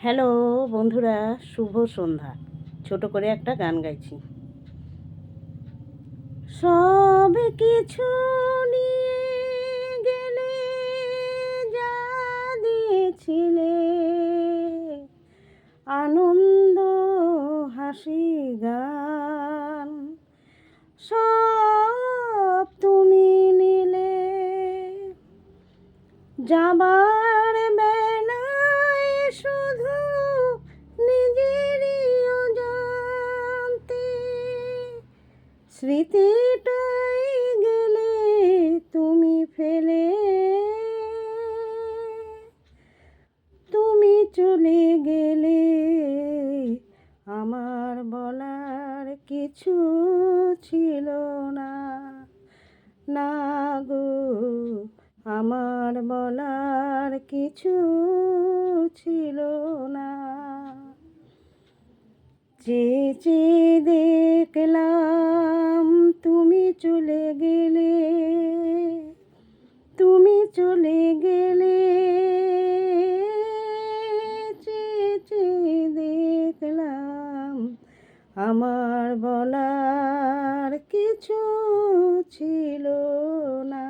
Hello বন্ধুরা, শুভ সন্ধ্যা। ছোট করে একটা গান গাইছি। সব কিছু নিয়ে গেলে যা দিয়েছিলে, আনন্দ হাসি গান, সব তুমি নিলে। যাবার বেলায় শুধু নিজেরই অজান্তে স্মৃতিটাই গেলে তুমি ফেলে। তুমি চলে গেলে আমার বলার কিছু ছিল না, না গো, আমার বলার কিছু ছিল না। চেয়ে চেয়ে দেখলাম তুমি চলে গেলে, তুমি চলে গেলে। চেয়ে চেয়ে দেখলাম আমার বলার কিছু ছিল না।